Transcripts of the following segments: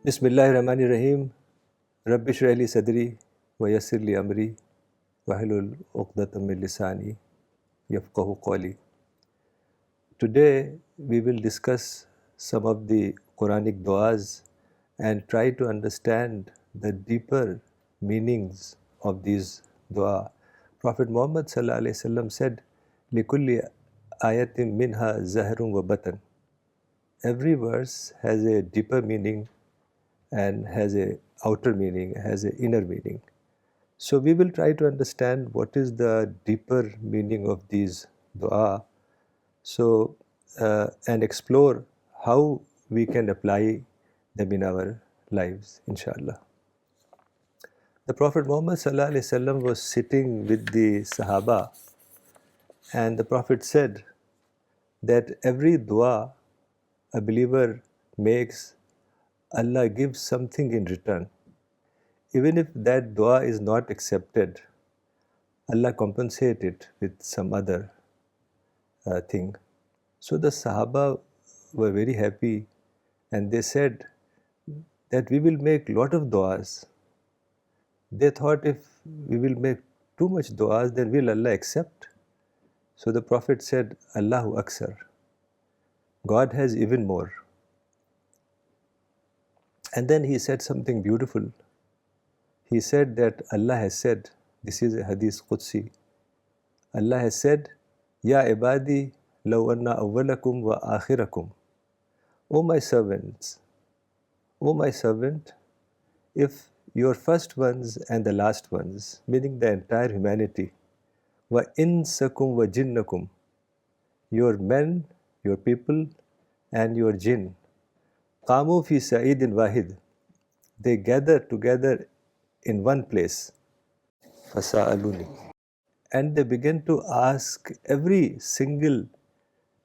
Bismillahirrahmanirrahim. Rabbi shrah li sadri wa yassir li amri wahlul uqdatam min lisani yafqahu qawli. Today we will discuss some of the Quranic du'as and try to understand the deeper meanings of these dua. Prophet Muhammad sallallahu alaihi wasallam said, "Likulli ayatim minha zahrun wa batan." Every verse has a deeper meaning and has a outer meaning, has an inner meaning. So we will try to understand what is the deeper meaning of these dua. So and explore how we can apply them in our lives, inshallah. The Prophet Muhammad sallallahu alaihi wasallam was sitting with the Sahaba, and the Prophet said that every dua a believer makes, Allah gives something in return. Even if that dua is not accepted, Allah compensates it with some other thing. So the Sahaba were very happy, and they said that we will make lot of duas. They thought if we will make too much duas, then will Allah accept? So the Prophet said, Allahu Aksar. God has even more. And then he said something beautiful. He said that Allah has said, this is a hadith Qudsi, Allah has said, Ya ibadi law anna awwalakum wa akhirakum. O my servants, O my servant, if your first ones and the last ones, meaning the entire humanity, wa insakum wa jinnakum, your men, your people, and your jinn, qamu fi sa'idin wahid, they gather together in one place, fasa'aluni, and they begin to ask every single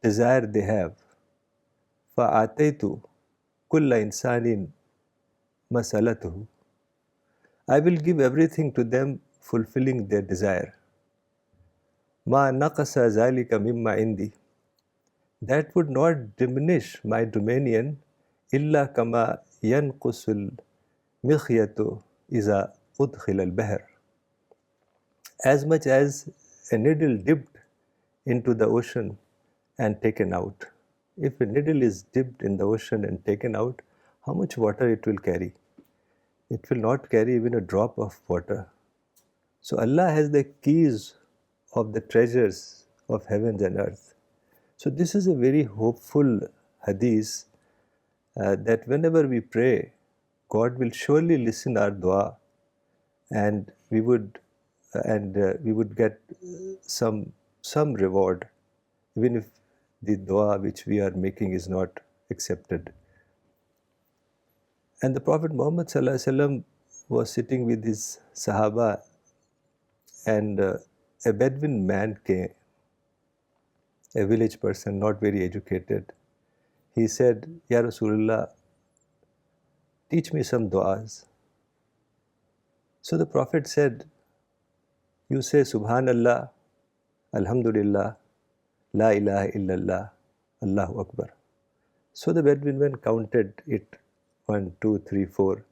desire they have. فَآتَيْتُ كُلَّ إِنسَانٍ مَسَأَلَتُهُ, I will give everything to them fulfilling their desire. مَا نَقَصَ ذَلِكَ مِمَّا عِنْدِي, that would not diminish my dominion, إِلَّا كَمَا يَنْقُصُ الْمِخْيَةُ إِذَا أُدْخِلَ الْبَحْرِ, as much as a needle dipped into the ocean and taken out. If a needle is dipped in the ocean and taken out, how much water it will carry? It will not carry even a drop of water. So Allah has the keys of the treasures of heavens and earth. So this is a very hopeful hadith that whenever we pray, God will surely listen our dua, and we would get some reward, even if the dua which we are making is not accepted. And the Prophet Muhammad sallallahu alaihi wasallam was sitting with his Sahaba, and a Bedouin man came, a village person, not very educated. He said, Ya Rasulullah, teach me some du'as. So the Prophet said, you say Subhanallah, Alhamdulillah, La ilaha illallah, Allahu Akbar. So the Bedouin man counted it, 1, 2, 3, 4,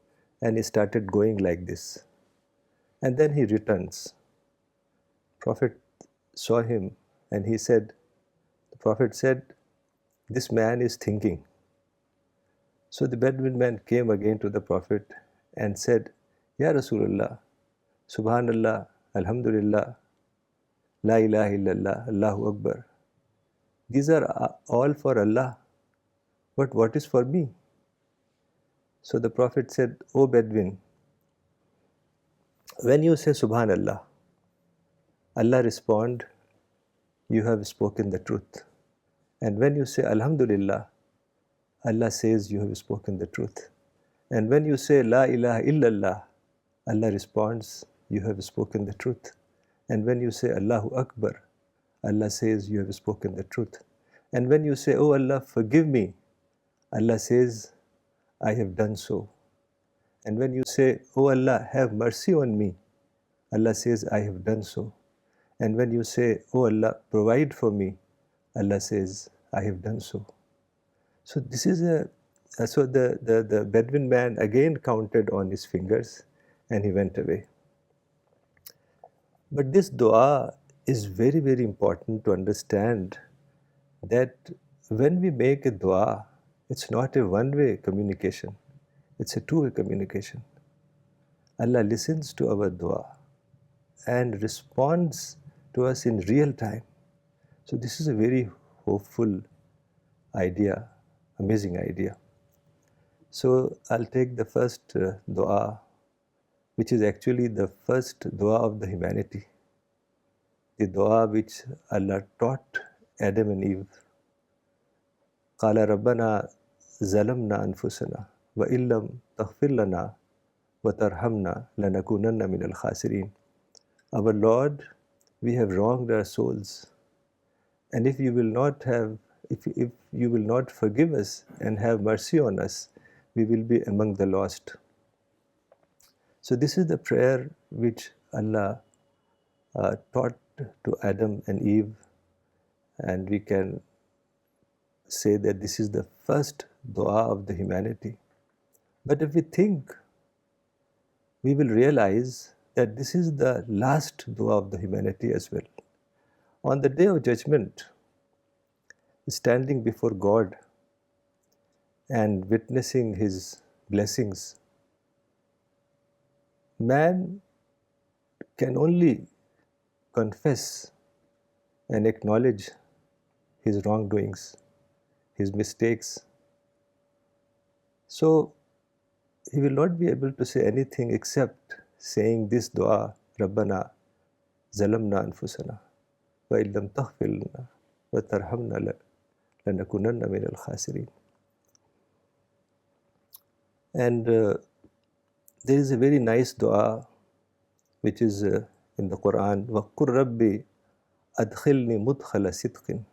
and he started going like this. And then he returns. Prophet saw him, and the Prophet said, this man is thinking. So the Bedouin man came again to the Prophet and said, Ya Rasulullah, Subhanallah, Alhamdulillah, La ilaha illallah, Allahu Akbar. These are all for Allah, but what is for me? So the Prophet said, O Bedouin, when you say Subhanallah, Allah respond, you have spoken the truth. And when you say Alhamdulillah, Allah says you have spoken the truth. And when you say La ilaha illallah, Allah responds, you have spoken the truth. And when you say Allahu Akbar, Allah says you have spoken the truth. And when you say, Oh Allah, forgive me, Allah says, I have done so. And when you say, Oh Allah, have mercy on me, Allah says, I have done so. And when you say, Oh Allah, provide for me, Allah says, I have done so. So this is a So the Bedouin man again counted on his fingers and he went away. But this dua is very, very important to understand that when we make a dua, it's not a one-way communication, it's a two-way communication. Allah listens to our dua and responds to us in real time. So this is a very hopeful idea, amazing idea. So I'll take the first dua, which is actually the first dua of the humanity, the dua which Allah taught Adam and Eve. قال ربنا ظلمنا أنفسنا وإن لم تغفر لنا وترحمنا لنكونن من الخاسرين. Our Lord, we have wronged our souls, and if you will not forgive us and have mercy on us, we will be among the lost. So this is the prayer which Allah taught to Adam and Eve, and we can say that this is the first dua of the humanity. But if we think, we will realize that this is the last dua of the humanity as well. On the day of judgment, standing before God and witnessing His blessings, man can only confess and acknowledge his wrongdoings, his mistakes. So he will not be able to say anything except saying this dua, Rabbana zalamna anfusana wa illam taghfir lana wa tarhamna lanakunanna min al-khasirin. And there is a very nice dua which is in the Quran, وَقُلْ رَبِّ أَدْخِلْنِي مُدْخَلَ صِدْقٍ.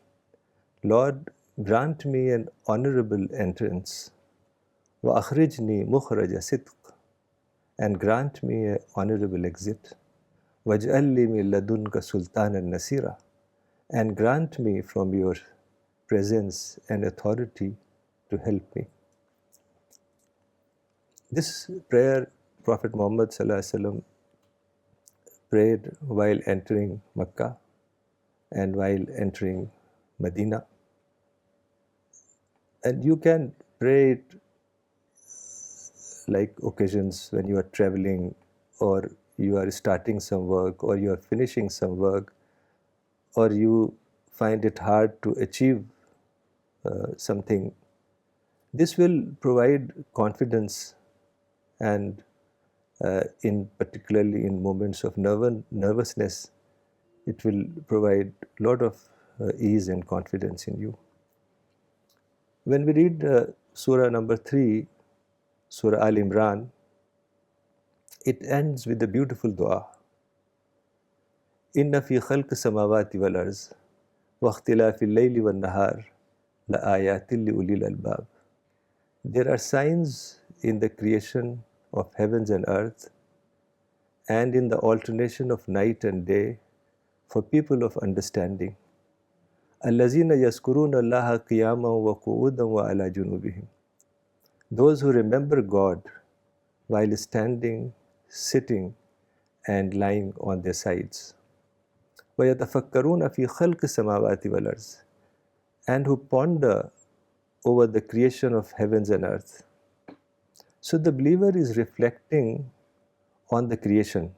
Lord, grant me an honorable entrance. وَأَخْرِجْنِي مُخْرَجَ صِدْقٍ. And grant me an honorable exit. وَاجْعَلْ لِي مِن لَدُنْكَ سُلْطَانًا نَصِيرًا. And grant me from your presence and authority to help me. This prayer Prophet Muhammad ﷺ prayed while entering Makkah and while entering Medina. And you can pray it like occasions when you are traveling, or you are starting some work, or you are finishing some work, or you find it hard to achieve something. This will provide confidence, and particularly in moments of nervousness, it will provide a lot of ease and confidence in you. When we read Surah number 3, Surah Al Imran, it ends with a beautiful dua. Inna fi khalq samawati wal arz wa ikhtilafi al-layli wan nahar la ayatin li ulil albab. There are signs in the creation of heavens and earth, and in the alternation of night and day for people of understanding. Allazina yazkuruna Allaha qiyaman wa qu'udan wa ala junubihim. Those who remember God while standing, sitting, and lying on their sides. وَيَتَفَكَّرُونَ فِي خَلْقِ السَّمَاوَاتِ وَالْأَرْضِ. And who ponder over the creation of heavens and earth. So the believer is reflecting on the creation,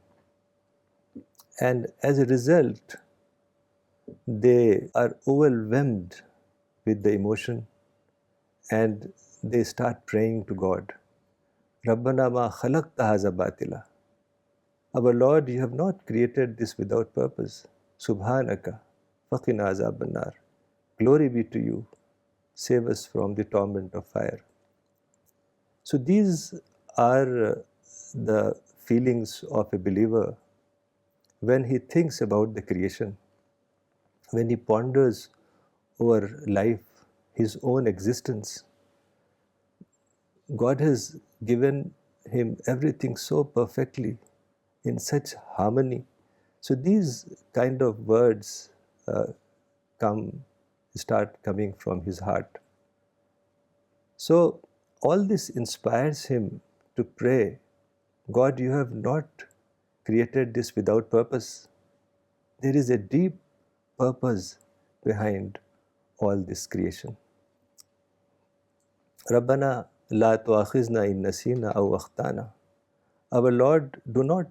and as a result, they are overwhelmed with the emotion, and they start praying to God. Rabbana ma khalaqta haza batila. Our Lord, you have not created this without purpose. Subhanaka faqina azaban nar. Glory be to you. Save us from the torment of fire. So these are the feelings of a believer when he thinks about the creation, when he ponders over life, his own existence. God has given him everything so perfectly, in such harmony. So these kind of words start coming from his heart. So All this inspires him to pray, God, you have not created this without purpose. There is a deep purpose behind all this creation. Rabbana la tuakhizna in nasina aw akhtana. Our Lord, do not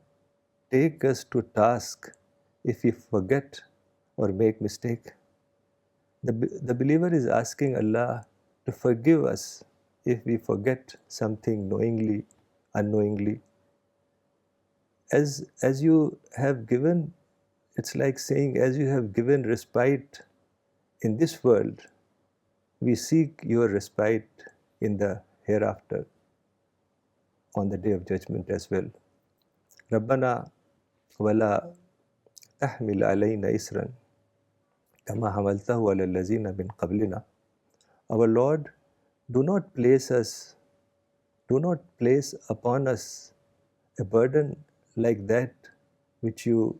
take us to task if we forget or make mistake. The believer is asking Allah to forgive us if we forget something knowingly, unknowingly. As you have given, it's like saying, as you have given respite in this world, we seek your respite in the hereafter, on the day of judgment as well. Rabbana wala tahmil alayna isran kama hamaltahu ala allazina min qablina. Our Lord, do not place upon us a burden like that which you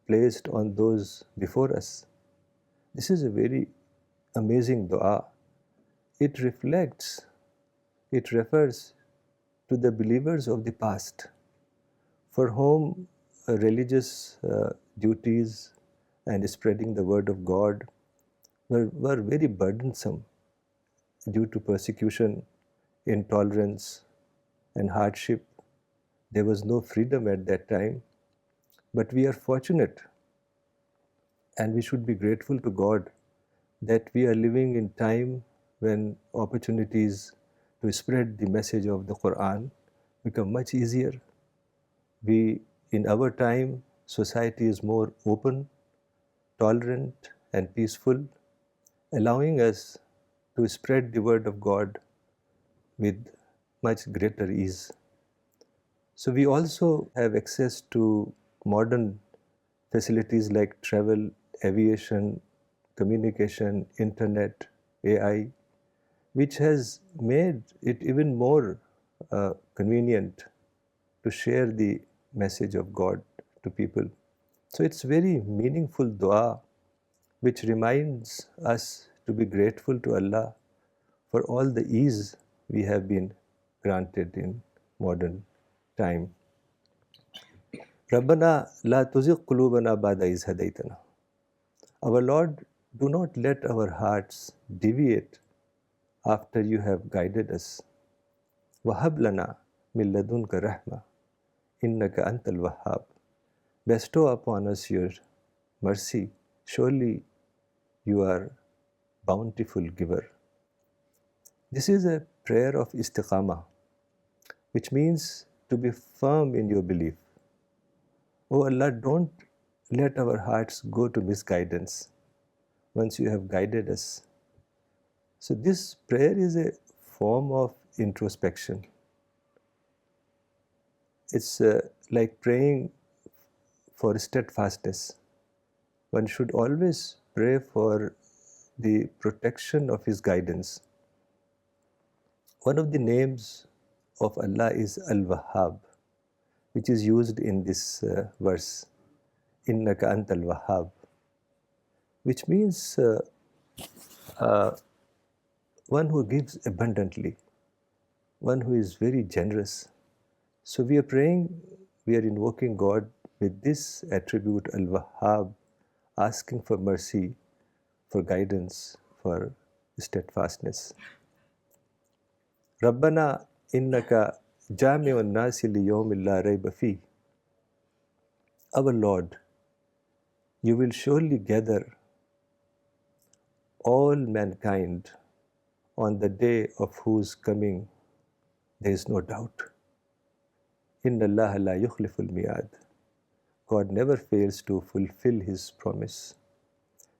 placed on those before us. This is a very amazing dua. It refers to the believers of the past, for whom religious duties and spreading the word of God were very burdensome due to persecution, intolerance, and hardship. There was no freedom at that time, but we are fortunate and we should be grateful to God that we are living in time when opportunities to spread the message of the Quran become much easier. In our time, society is more open, tolerant, and peaceful, allowing us to spread the word of God with much greater ease. So we also have access to modern facilities like travel, aviation, communication, internet, AI, which has made it even more convenient to share the message of God to people. So it's very meaningful dua which reminds us to be grateful to Allah for all the ease we have been granted in modern time. Rabbana la tuzigh qulubana ba'da iz hadaytana. Our Lord, do not let our hearts deviate after you have guided us. Wahab lana min ladunka rahma innaka antal wahhab. Bestow upon us your mercy. Surely you are bountiful giver. This is a prayer of istiqamah, which means to be firm in your belief. Oh Allah, don't let our hearts go to misguidance once you have guided us. So this prayer is a form of introspection. It's like praying for steadfastness. One should always pray for the protection of His guidance. One of the names of Allah is Al-Wahhab, which is used in this verse, Innaka Antal Wahhab, which means one who gives abundantly, one who is very generous. So we are praying, we are invoking God with this attribute, Al-Wahhab, asking for mercy, for guidance, for steadfastness. Rabbana innaka jami'un nasi li yawmin la rayba fi. Our Lord, you will surely gather all mankind on the day of whose coming there is no doubt. Inna Allah la yukhliful miyad. God never fails to fulfill His promise.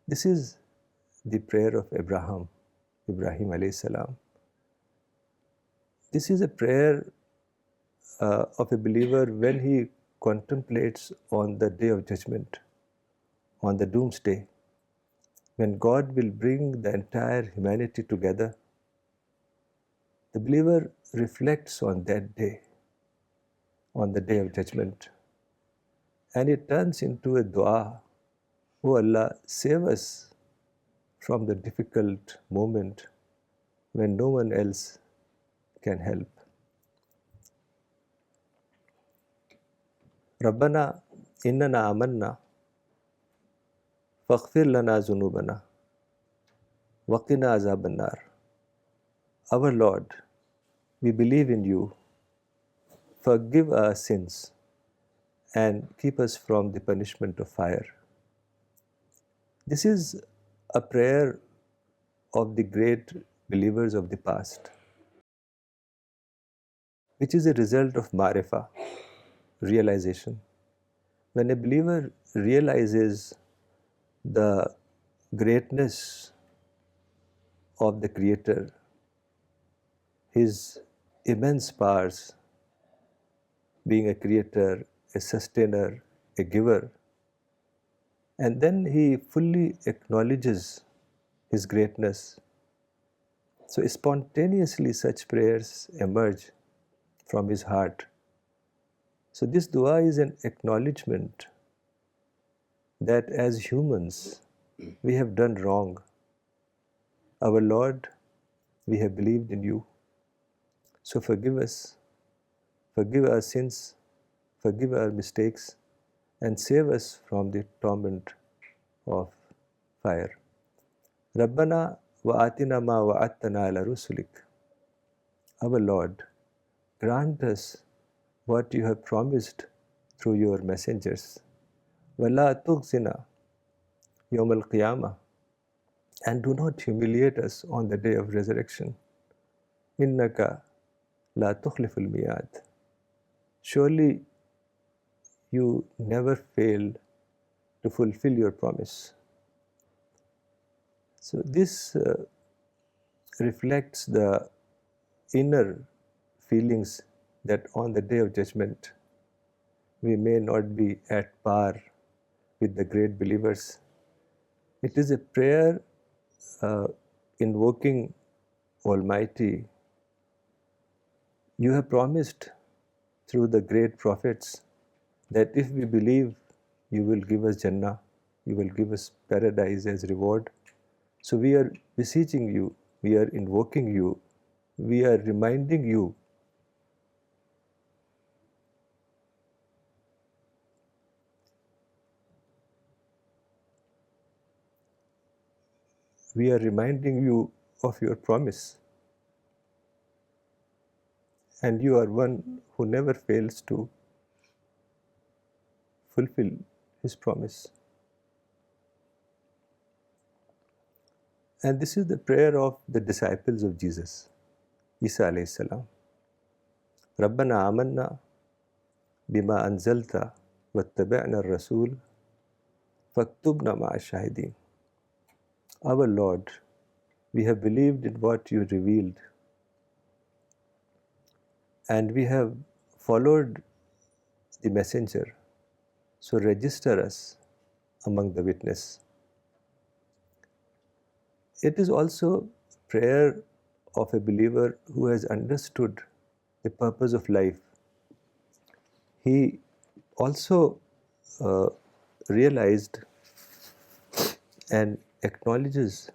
This is the prayer of Ibrahim alayhi salam. This is a prayer of a believer when he contemplates on the day of judgment, on the doomsday, when God will bring the entire humanity together. The believer reflects on that day, on the day of judgment, and it turns into a dua. Oh Allah, save us from the difficult moment when no one else can help. Rabbana innana amanna faghfir lana zunubana waqina azaban nar. Our Lord, we believe in you. Forgive our sins and keep us from the punishment of fire. This is a prayer of the great believers of the past, which is a result of marifa, realization. When a believer realizes the greatness of the Creator, His immense powers, being a creator, a sustainer, a giver, and then he fully acknowledges His greatness. So spontaneously such prayers emerge from his heart. So this dua is an acknowledgement that as humans we have done wrong. Our Lord, we have believed in you. So forgive us, forgive our sins, forgive our mistakes, and save us from the torment of fire. Rabbana wa atina ma wa'attana ala rusulik. Our Lord, grant us what you have promised through your messengers. Wala tughzina yawm al-qiyamah. And do not humiliate us on the day of resurrection. Innaka la tukhliful miyad. Surely you never fail to fulfill your promise. So this reflects the inner feelings that on the day of judgment we may not be at par with the great believers. It is a prayer invoking Almighty. You have promised through the great prophets that if we believe, you will give us Jannah, you will give us paradise as reward. So we are beseeching you, we are invoking you, we are reminding you of your promise. And you are one who never fails to fulfill His promise. And this is the prayer of the disciples of Jesus, Isa alayhi salam. Rabbana amanna bima anzalta wattabi'na ar-rasul faktubna ma'a shahidin. Our Lord, we have believed in what you revealed, and we have followed the messenger. So register us among the witness. It is also prayer of a believer who has understood the purpose of life. He also realized and acknowledges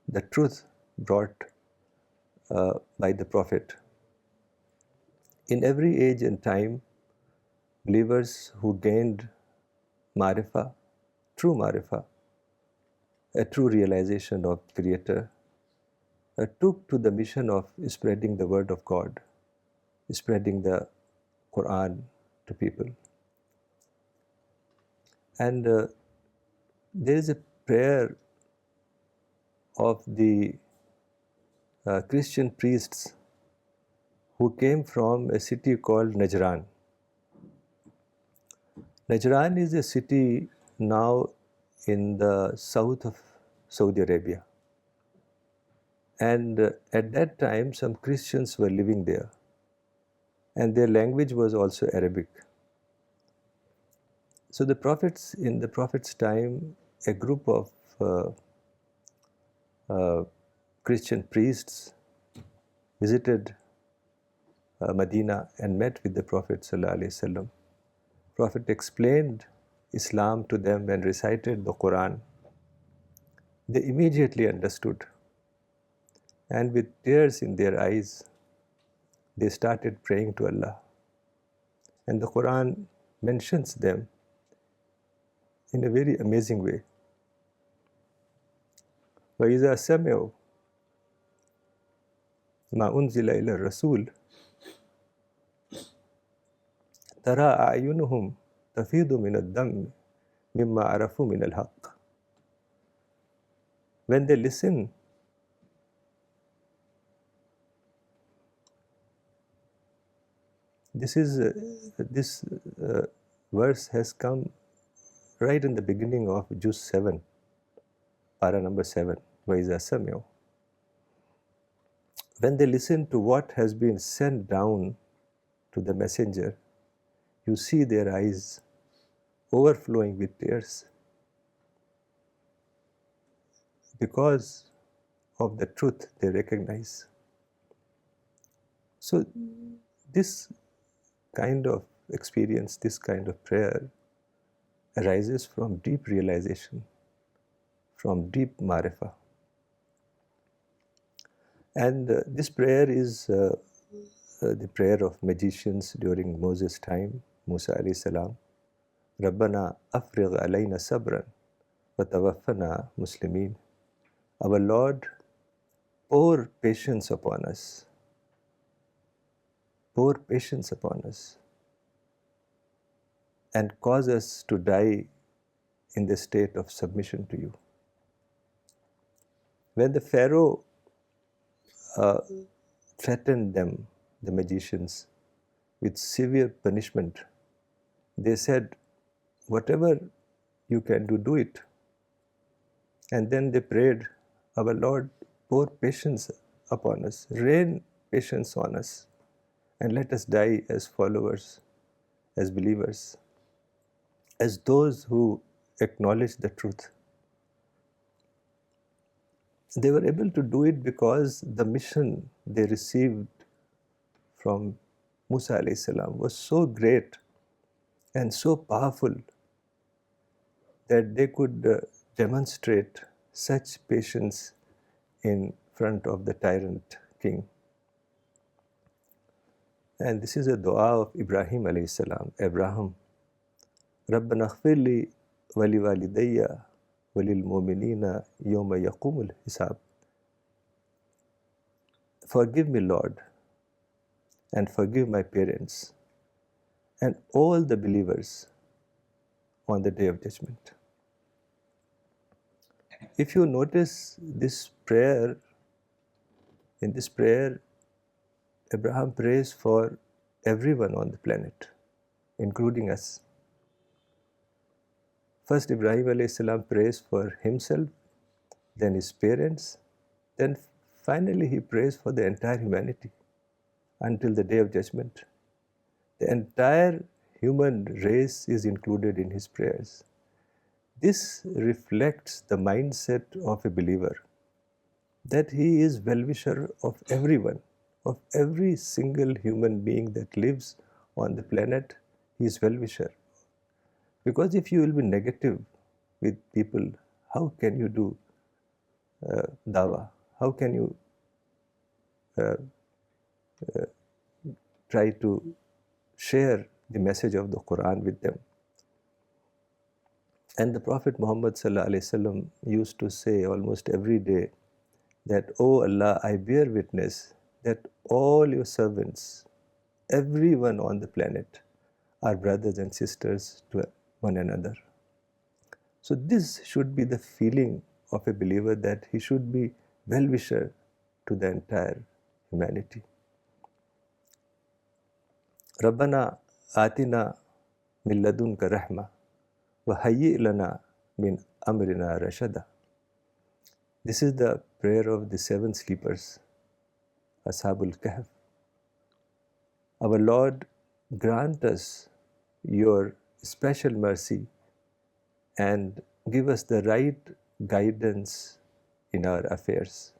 the truth brought by the Prophet. In every age and time, believers who gained marifa, true marifa, a true realization of Creator, took to the mission of spreading the word of God, spreading the Quran to people. And there is a prayer of the Christian priests who came from a city called Najran. Najran is a city now in the south of Saudi Arabia. And at that time, some Christians were living there, and their language was also Arabic. So in the Prophet's time, a group of Christian priests visited Medina and met with the Prophet ﷺ. Prophet explained Islam to them and recited the Quran. They immediately understood, and with tears in their eyes, they started praying to Allah. And the Quran mentions them in a very amazing way. وَإِذَا سَمِعُوا مَا أُنزِلَ إِلَى الرَّسُولِ تَرَى أَعْيُنُهُمْ تَفِيضُ مِنَ الدَّمِّ مِمَّا عَرَفُوا مِنَ الْحَقِّ. When they listen, this verse has come right in the beginning of Juz 7, para number 7, وَإِذَا سَمِعُوا. When they listen to what has been sent down to the messenger, you see their eyes overflowing with tears because of the truth they recognize. So this kind of experience, this kind of prayer arises from deep realization, from deep marifah. And this prayer is the prayer of magicians during Moses' time, Musa alayhi salam. Rabbana afrigh alayna sabran wa tawaffana muslimin. Our Lord, pour patience upon us. Pour patience upon us. And cause us to die in the state of submission to you. When the Pharaoh threatened them, the magicians, with severe punishment, they said, whatever you can do, do it. And then they prayed, our Lord, pour patience upon us, rain patience on us, and let us die as followers, as believers, as those who acknowledge the truth. They were able to do it because the mission they received from Musa alayhi salam was so great and so powerful that they could demonstrate such patience in front of the tyrant king. And this is a dua of Ibrahim alayhi salam, Abraham. Rabbana ighfirli wa liwalidayya wa lilmu'minina yawma yaqumul hisab. Forgive me, Lord, and forgive my parents and all the believers on the day of judgment. If you notice this prayer, in this prayer, Abraham prays for everyone on the planet, including us. First, Ibrahim alayhi salam prays for himself, then his parents, then finally he prays for the entire humanity until the day of judgment. The entire human race is included in his prayers. This reflects the mindset of a believer, that he is well-wisher of everyone, of every single human being that lives on the planet. He is well-wisher. Because if you will be negative with people, how can you do dawah? How can you try to share the message of the Quran with them? And the Prophet Muhammad sallallahu alaihi wasallam used to say almost every day that, "Oh Allah, I bear witness that all your servants, everyone on the planet, are brothers and sisters to one another." So this should be the feeling of a believer, that he should be well-wisher to the entire humanity. Rabbana atina min ladunka rahma wa hayyi' lana min amrina rashada. This is the prayer of the 7 sleepers, Ashabul Kahf. Our Lord, grant us your special mercy and give us the right guidance in our affairs.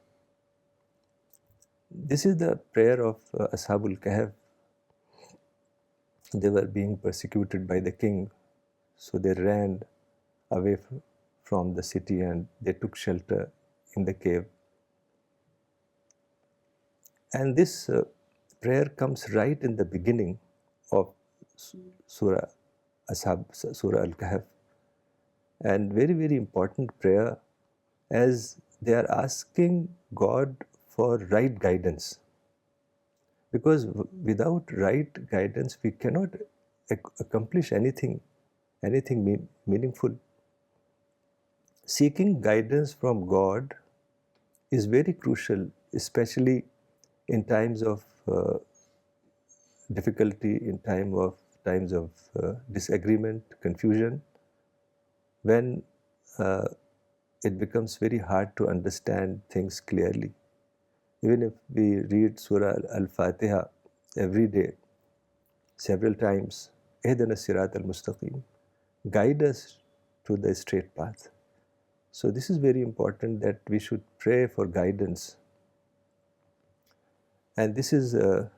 This is the prayer of Ashabul Kahf. They were being persecuted by the king, so they ran away from the city and they took shelter in the cave. And this prayer comes right in the beginning of Surah Surah Al-Kahf, and very, very important prayer, as they are asking God for right guidance. Because without right guidance, we cannot accomplish anything meaningful. Seeking guidance from God is very crucial, especially in times of difficulty, in times of disagreement, confusion, when it becomes very hard to understand things clearly. Even if we read Surah Al-Fatiha every day, several times, Ihdina Sirat al-Mustaqim, guide us to the straight path. So this is very important, that we should pray for guidance. And this is the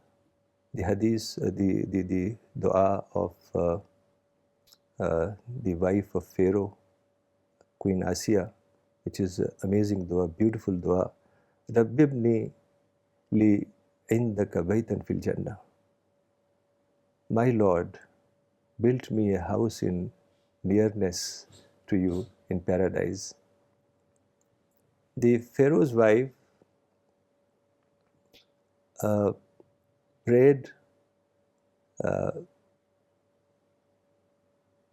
hadith, the dua of the wife of Pharaoh, Queen Asiya, which is an amazing dua, beautiful dua. Rabbibni li indaka baytan fil jannah. My Lord, built me a house in nearness to you in paradise. The Pharaoh's wife prayed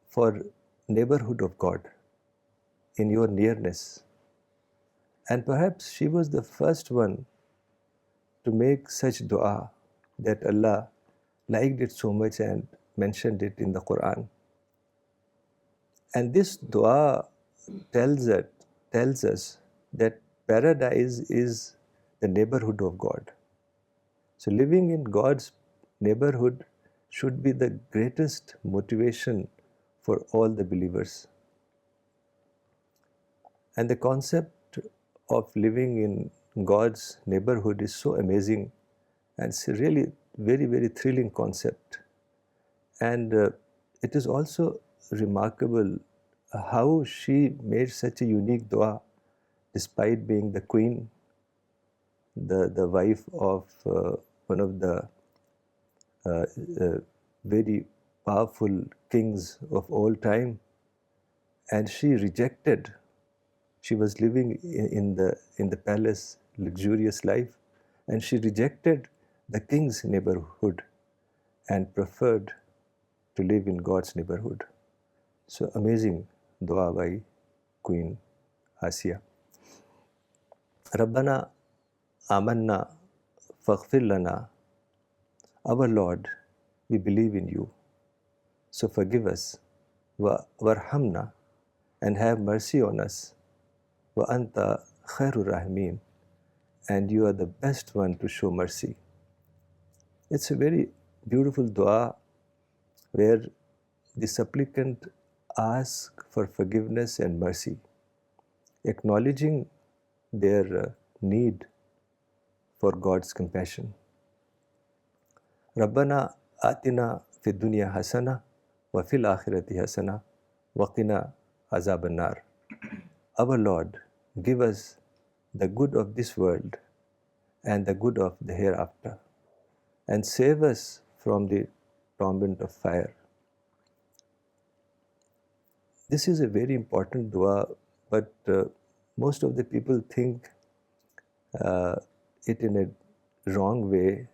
for neighborhood of God in your nearness. And perhaps she was the first one to make such dua, that Allah liked it so much and mentioned it in the Quran. And this dua tells us that paradise is the neighborhood of God. So living in God's neighborhood should be the greatest motivation for all the believers. And the concept of living in God's neighborhood is so amazing, and it's a really very, very thrilling concept. And it is also remarkable how she made such a unique dua, despite being the queen, the wife of one of the very powerful kings of all time. And she was living in the palace, luxurious life, and she rejected the king's neighborhood and preferred to live in God's neighborhood. So amazing dua by Queen Asiya. Rabbana amanna faghfir lana. Our Lord, we believe in you, so forgive us. Warhamna, and have mercy on us. Wa anta khairur rahimin, and you are the best one to show mercy. It's a very beautiful dua where the supplicant asks for forgiveness and mercy, acknowledging their need for God's compassion. Rabbana atina fid dunya hasana wa fil akhirati hasana wa qina azaban nar. Our Lord, give us the good of this world and the good of the hereafter, and save us from the torment of fire. This is a very important dua, but most of the people think it in a wrong way.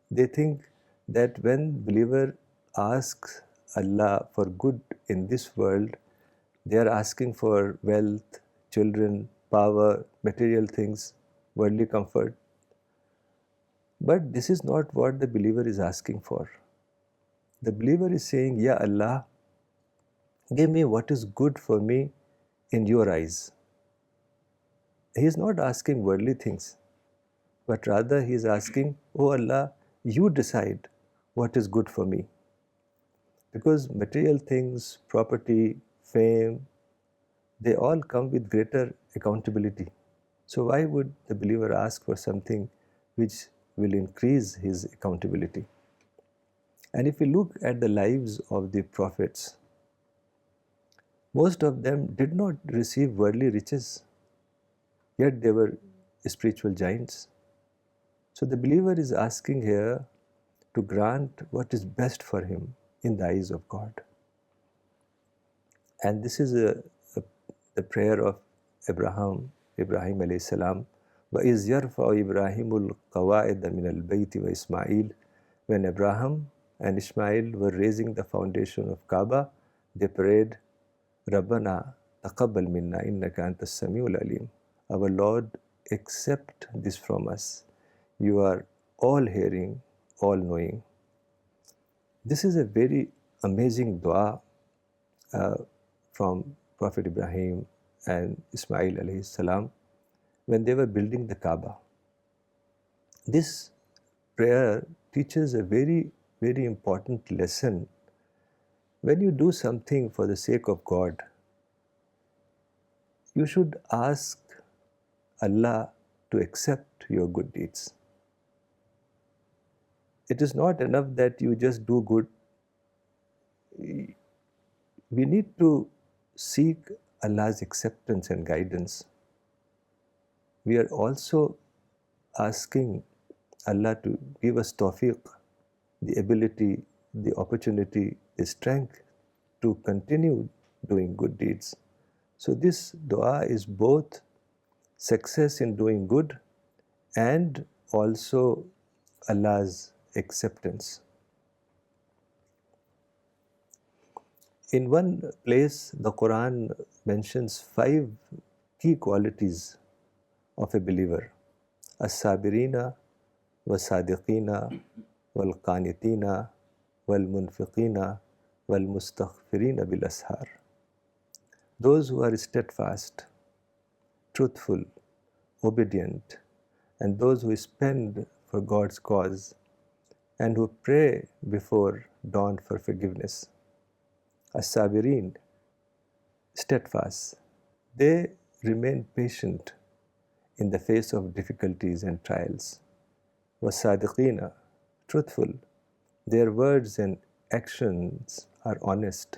They think that when believer asks Allah for good in this world, they are asking for wealth, children, power, material things, worldly comfort. But this is not what the believer is asking for. The believer is saying, Ya Allah, give me what is good for me in your eyes. He is not asking worldly things, but rather he is asking, Oh Allah, you decide what is good for me. Because material things, property, fame, they all come with greater accountability. So why would the believer ask for something which will increase his accountability? And if we look at the lives of the prophets, most of them did not receive worldly riches, yet they were spiritual giants. So the believer is asking here to grant what is best for him in the eyes of God. And this is the prayer of Ibrahim alayhi salam. وَإِذْ يَرْفَعُ إِبْرَاهِيمُ الْقَوَاعِدَ مِنَ الْبَيْتِ وَإِسْمَاعِيلُ. When Abraham and Ishmael were raising the foundation of Kaaba, they prayed, رَبَّنَا تَقَبَّلْ مِنَّا إِنَّكَ أَنْتَ السَّمِيعُ الْعَلِيمُ. Our Lord, accept this from us. You are all hearing, all knowing. This is a very amazing dua from Prophet Ibrahim and Ismail alayhi salam when they were building the Kaaba. This prayer teaches a very, very important lesson. When you do something for the sake of God, you should ask Allah to accept your good deeds. It is not enough that you just do good. We need to seek Allah's acceptance and guidance. We are also asking Allah to give us tawfiq, the ability, the opportunity, the strength to continue doing good deeds. So this dua is both success in doing good and also Allah's acceptance. In one place, the Quran mentions 5 key qualities of a believer: as-sabirina, was-sadiqina, wal-qanitina, wal-munfiqina, wal-mustaghfirina bil-ashar. Those who are steadfast, truthful, obedient, and those who spend for God's cause and who pray before dawn for forgiveness. As-sabirin, steadfast, they remain patient in the face of difficulties and trials. Was-sadiqina, truthful, their words and actions are honest.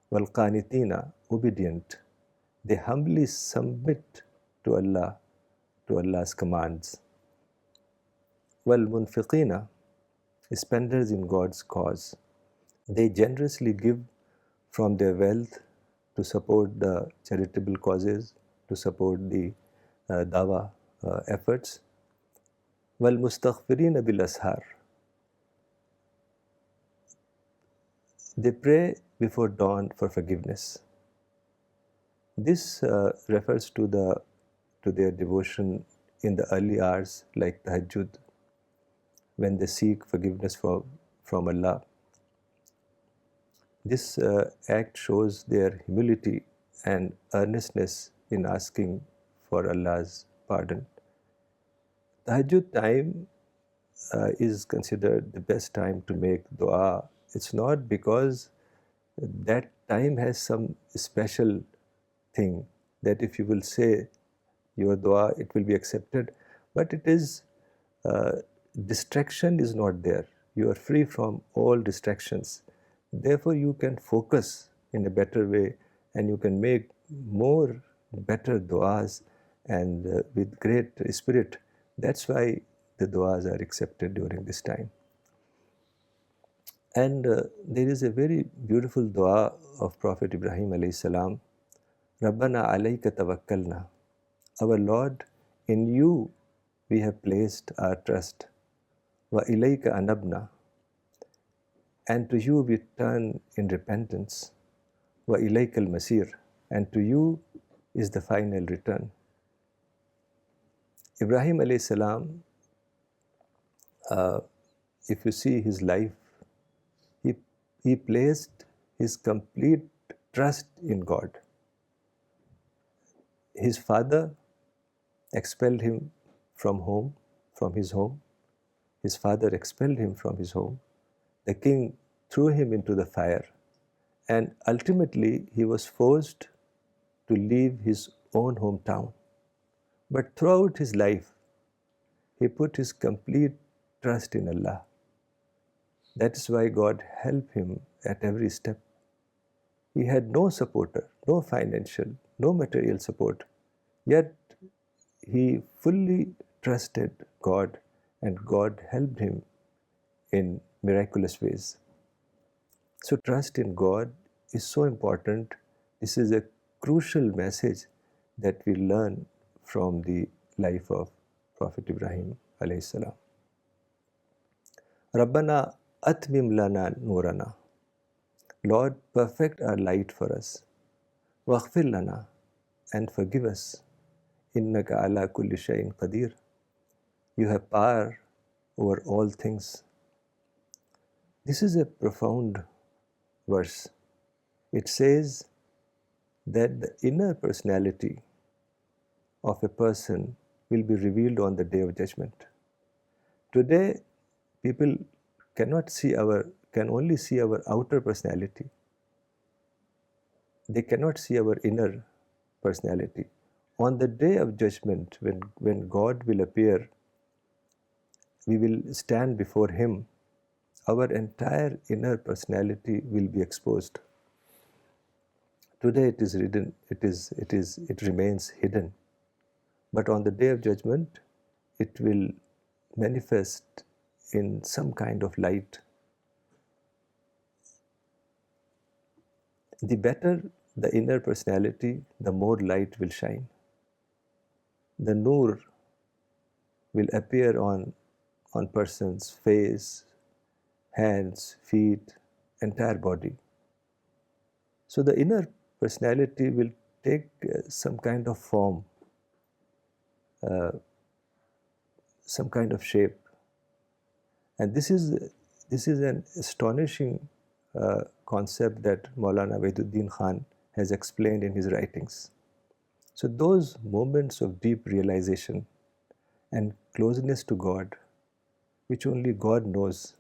Wal-qanitina, obedient, they humbly submit to Allah, to Allah's commands. Wal-munfiqina, spenders in God's cause, they generously give from their wealth to support the charitable causes, to support the dawah efforts. Wal-mustaghfirina bil-ashar, they pray before dawn for forgiveness. This refers to their devotion in the early hours, like tahajjud, when they seek forgiveness from Allah. This act shows their humility and earnestness in asking for Allah's pardon. Tahajjud time is considered the best time to make dua. It's not because that time has some special thing that if you will say your dua, it will be accepted, but it is distraction is not there. You are free from all distractions. Therefore, you can focus in a better way and you can make more better duas and with great spirit. That's why the duas are accepted during this time. And there is a very beautiful dua of Prophet Ibrahim alayhi salam. Rabbana alayka tawakkalna. Our Lord, in you we have placed our trust. Wa ilayka anabna. And to you we turn in repentance. Wa ilaykal masir, and to you is the final return. Ibrahim alayhi salam, if you see his life, he placed his complete trust in God. His father expelled him from his home. His father expelled him from his home. The king threw him into the fire, and ultimately he was forced to leave his own hometown. But throughout his life, he put his complete trust in Allah. That is why God helped him at every step. He had no supporter, no financial, no material support, yet he fully trusted God and God helped him in miraculous ways. So trust in God is so important. This is a crucial message that we learn from the life of Prophet Ibrahim alayhi salam. Rabbana atmim lana nurana. Lord, perfect our light for us. Waghfir lana, and forgive us. Innaka ala kulli shayin qadir. You have power over all things. This is a profound verse. It says that the inner personality of a person will be revealed on the day of judgment. Today, people can only see our outer personality. They cannot see our inner personality. On the day of judgment, when God will appear, we will stand before Him. Our entire inner personality will be exposed. Today it is hidden, it remains hidden. But on the day of judgment, it will manifest in some kind of light. The better the inner personality, the more light will shine. The nur will appear on person's face, hands, feet, entire body. So the inner personality will take some kind of form, some kind of shape. And this is an astonishing concept that Maulana Waiduddin Khan has explained in his writings. So those moments of deep realization and closeness to God, which only God knows,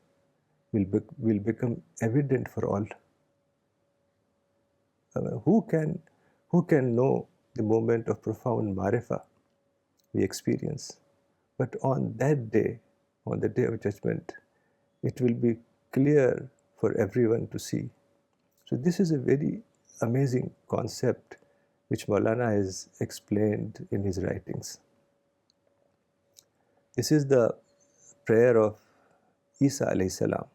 will become evident for all. Who can know the moment of profound marifa we experience? But on that day, on the day of judgment, it will be clear for everyone to see. So this is a very amazing concept which Maulana has explained in his writings. This is the prayer of Isa alayhi salam.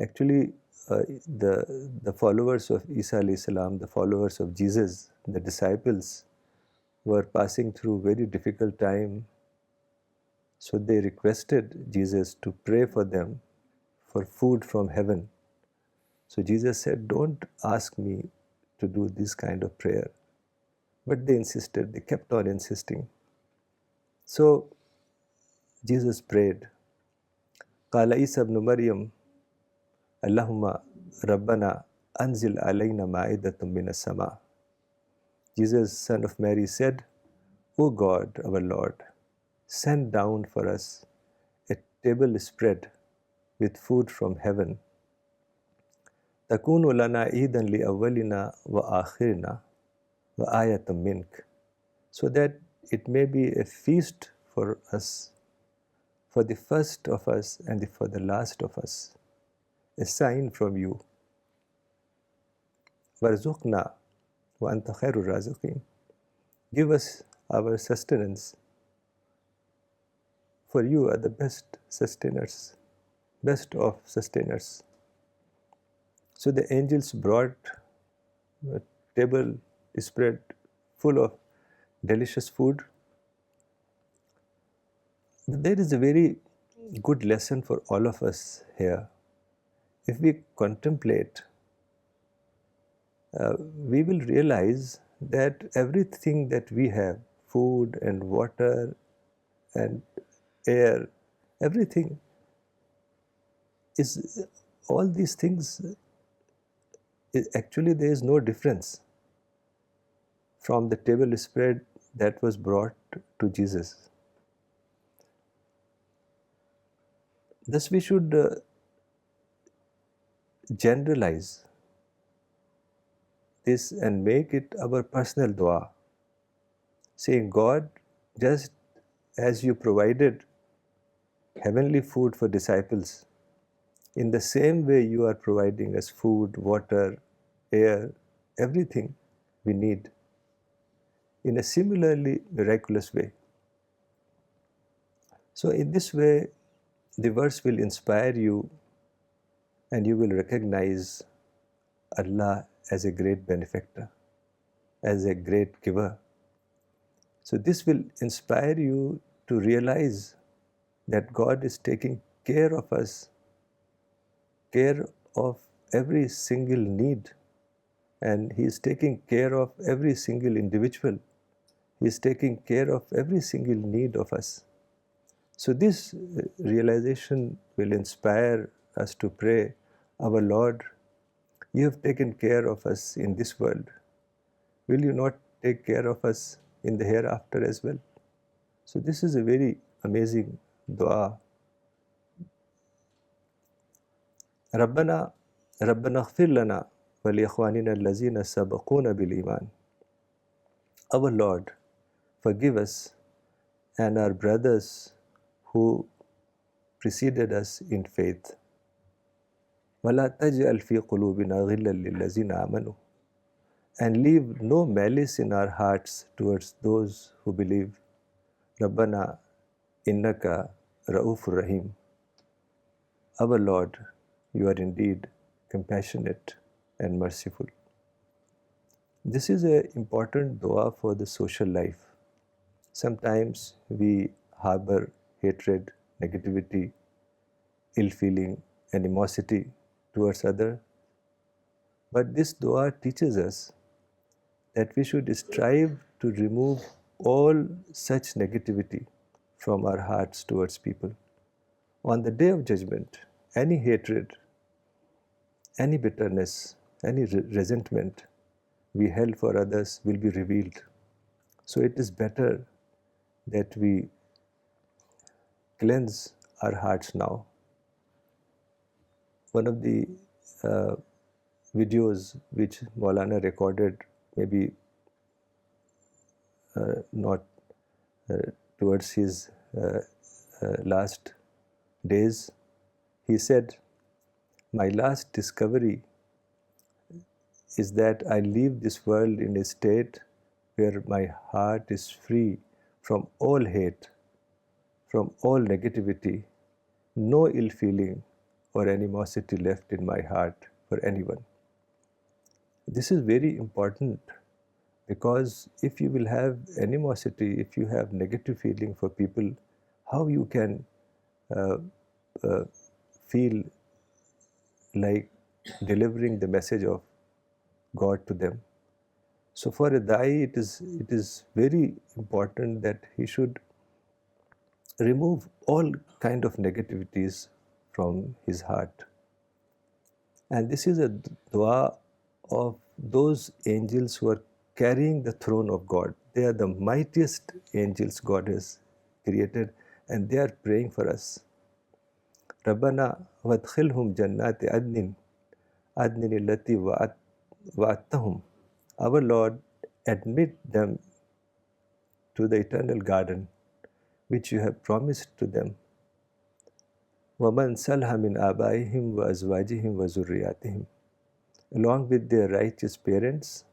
Actually, the followers of Isa alayhi salam, the followers of Jesus, the disciples, were passing through very difficult time. So they requested Jesus to pray for them for food from heaven. So Jesus said, don't ask me to do this kind of prayer. But they insisted, they kept on insisting. So Jesus prayed, Qala Isa ibn Maryam, Allahumma Rabbana anzil alayna ma'idatum minas sama. Jesus, son of Mary, said, O God, our Lord, send down for us a table spread with food from heaven. Takunu lana idan li awwalina wa akhirina wa ayatam mink. So that it may be a feast for us, for the first of us and for the last of us, a sign from you. Warzuqna wa anta khairur raziqin. Give us our sustenance, for you are the best sustainers, best of sustainers. So the angels brought a table spread full of delicious food. But there is a very good lesson for all of us here. If we contemplate, we will realize that everything that we have, food and water and air, everything is, all these things, actually there is no difference from the table spread that was brought to Jesus. Thus we should generalize this and make it our personal dua, saying, God, just as you provided heavenly food for disciples, in the same way you are providing us food, water, air, everything we need in a similarly miraculous way. So in this way, the verse will inspire you and you will recognize Allah as a great benefactor, as a great giver. So this will inspire you to realize that God is taking care of us, care of every single need, and He is taking care of every single individual. He is taking care of every single need of us. So this realization will inspire us to pray, our Lord, you have taken care of us in this world. Will you not take care of us in the hereafter as well? So this is a very amazing dua. ربنا اغفر لنا ولإخواننا الذين سبقونا بالإيمان. Our Lord, forgive us and our brothers who preceded us in faith. ولا تجعل في قلوبنا غلا للذين آمنوا. And leave no malice in our hearts towards those who believe. ربنا إنك رؤوف رحيم. Our Lord, you are indeed compassionate and merciful. This is an important dua for the social life. Sometimes we harbor hatred, negativity, ill feeling, animosity towards others. But this dua teaches us that we should strive to remove all such negativity from our hearts towards people. On the day of judgment, any hatred, any bitterness, any resentment we held for others will be revealed. So it is better that we cleanse our hearts now. One of the videos which Maulana recorded, maybe not towards his last days, he said, my last discovery is that I leave this world in a state where my heart is free from all hate, from all negativity, no ill feeling or animosity left in my heart for anyone. This is very important, because if you will have animosity, if you have negative feeling for people, how you can feel like delivering the message of God to them? So for a Dai, it is very important that he should remove all kind of negativities from his heart. And this is a dua of those angels who are carrying the throne of God. They are the mightiest angels God has created, and they are praying for us. Rabbana vadkhilhum jannati adnin allati wa'adtahum. Our Lord, admit them to the eternal garden which you have promised to them. وَمَنْ سَلْهَ مِنْ آبَائِهِمْ وَأَزْوَاجِهِمْ وَذُرِّيَّاتِهِمْ, along with their righteous parents,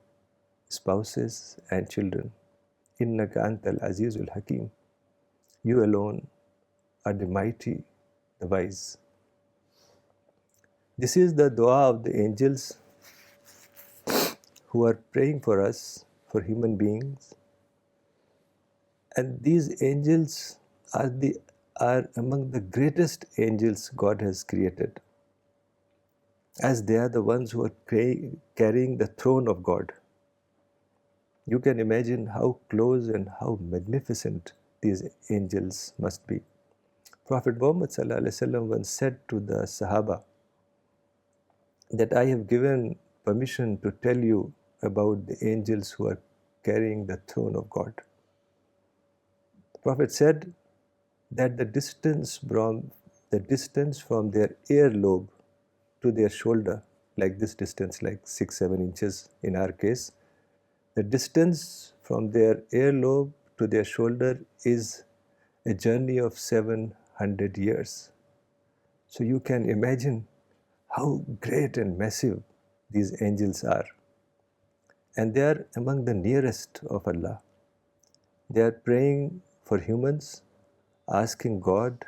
spouses and children. إِنَّكَ أَنْتَ الْعَزِيزُ الْحَكِيمُ. You alone are the mighty, the wise. This is the dua of the angels who are praying for us, for human beings. And these angels are among the greatest angels God has created, as they are the ones who are carrying the throne of God. You can imagine how close and how magnificent these angels must be. Prophet Muhammad ﷺ once said to the Sahaba that I have given permission to tell you about the angels who are carrying the throne of God. The Prophet said that the distance from their earlobe to their shoulder, like this distance, like 6-7 inches in our case, the distance from their earlobe to their shoulder is a journey of 700 years. So you can imagine how great and massive these angels are. And they are among the nearest of Allah. They are praying for humans, asking God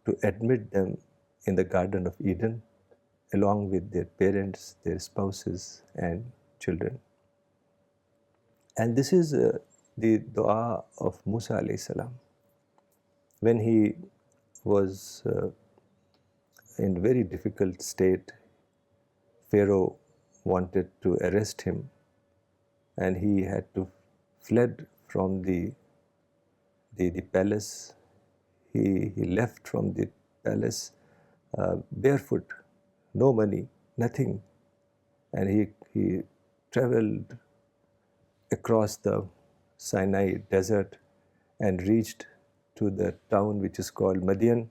to admit them in the Garden of Eden along with their parents, their spouses, and children. And this is the dua of Musa alayhi salam. When he was in very difficult state, Pharaoh wanted to arrest him, and he had to fled from the palace. He left from the palace barefoot, no money, nothing, and he traveled across the Sinai desert and reached to the town which is called Madian.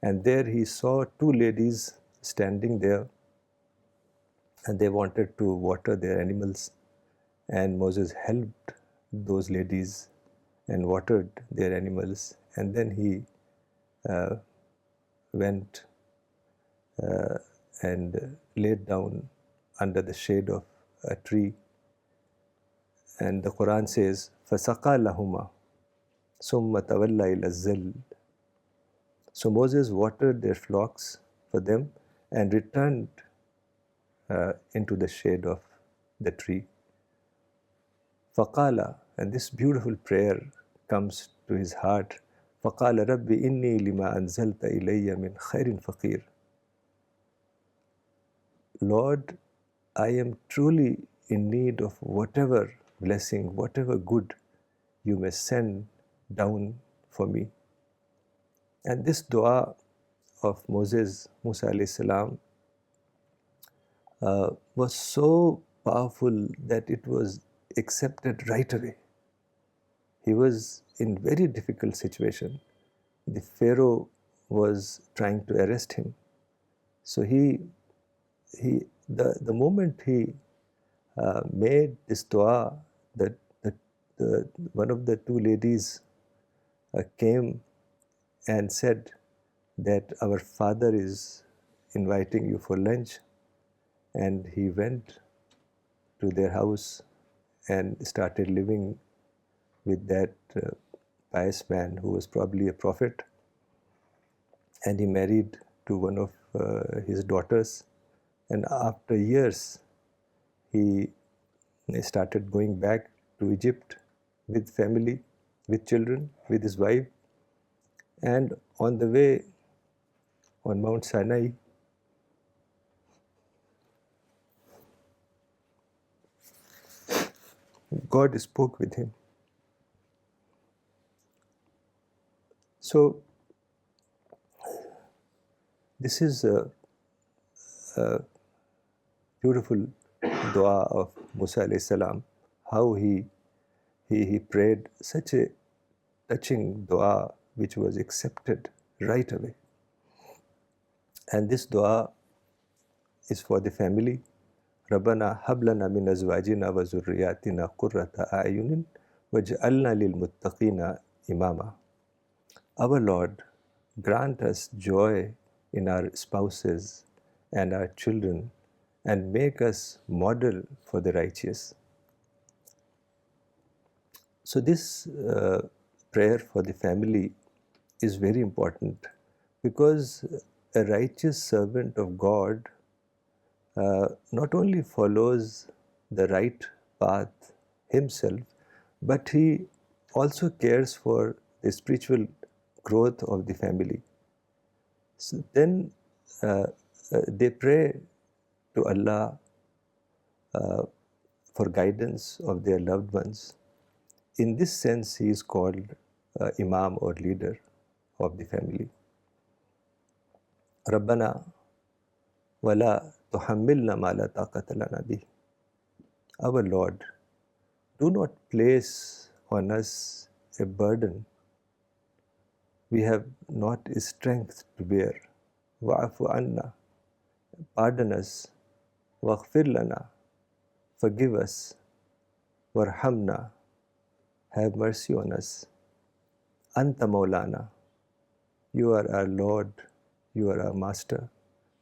And there he saw two ladies standing there, and they wanted to water their animals. And Moses helped those ladies and watered their animals. And then he went and laid down under the shade of a tree. And the Quran says, فَسَقَى لَهُمَا ثُمَّ تَوَلَّى إِلَى الظِّلِّ. So Moses watered their flocks for them and returned into the shade of the tree. فَقَالَ, and this beautiful prayer comes to his heart. فَقَالَ رَبِّ إِنِّي لِمَا أَنزَلْتَ إِلَيَّ مِنْ خَيْرٍ فَقِيرٌ. Lord, I am truly in need of whatever blessing, whatever good you may send down for me. And this dua of Musa alayhi salam, was so powerful that it was accepted right away. He was in very difficult situation. The Pharaoh was trying to arrest him. So the moment he made this dua, that one of the two ladies came and said that our father is inviting you for lunch, and he went to their house and started living with that pious man who was probably a prophet, and he married to one of his daughters. And after years, he started going back to Egypt with family, with children, with his wife. And on the way on Mount Sinai, God spoke with him. So this is a beautiful dua of Musa alayhi salam, how he prayed such a touching dua which was accepted right away. And this dua is for the family. رَبَّنَا هَبْ لَنَا مِنْ أَزْوَاجِنَا وَذُرِّيَّاتِنَا قُرَّةَ أَعْيُنٍ وَاجْعَلْنَا لِلْمُتَّقِينَ إِمَامًا. Our Lord, grant us joy in our spouses and our children, and make us model for the righteous. So this prayer for the family is very important, because a righteous servant of God not only follows the right path himself, but he also cares for the spiritual growth of the family. So then they pray to Allah for guidance of their loved ones. In this sense, he is called Imam or leader of the family. Rabbana wala tuhammilna ma la taqata lana bih. Our Lord, do not place on us a burden we have not strength to bear. Wa'afu anna, pardon us. Waghfir lana, forgive us. Warhamna, have mercy on us. Anta Maulana, you are our Lord, you are our Master.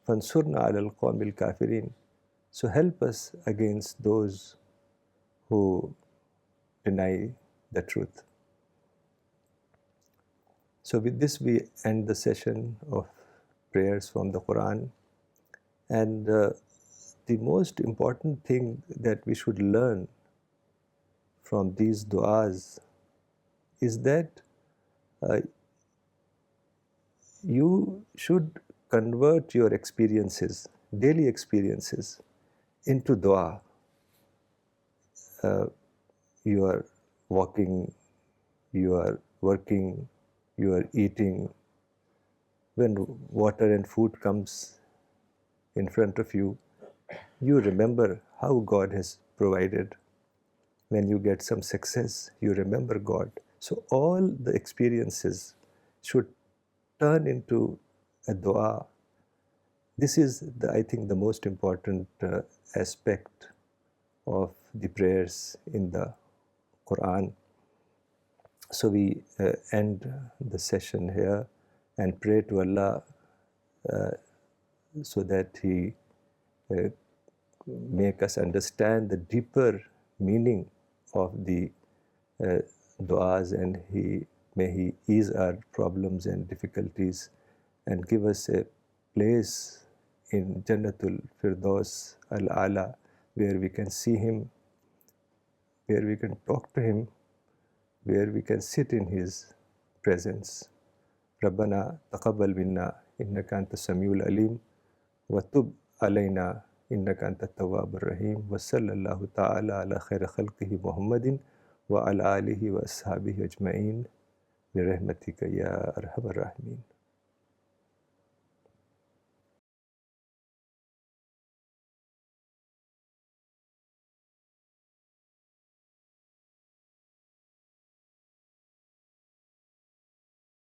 Fansurna alal qawmil kafirin. So help us against those who deny the truth. So with this we end the session of prayers from the Quran. And the most important thing that we should learn from these du'as is that you should convert your experiences, daily experiences, into dua. You are walking, you are working, you are eating. When water and food comes in front of you, you remember how God has provided. When you get some success, you remember God. So all the experiences should turn into a dua. This is, I think, the most important aspect of the prayers in the Quran. So we end the session here and pray to Allah so that He make us understand the deeper meaning of the du'as, and may He ease our problems and difficulties and give us a place in Jannatul Firdaus Al-Ala where we can see Him, where we can talk to Him, where we can sit in His presence. ربنا تقبل منا إنك أنت السميع العليم وتب علينا إنك أنت التواب الرحيم وصلى الله تعالى على خير خلقه محمد وعلى آله وأصحابه أجمعين برحمتك يا أرحم الراحمين.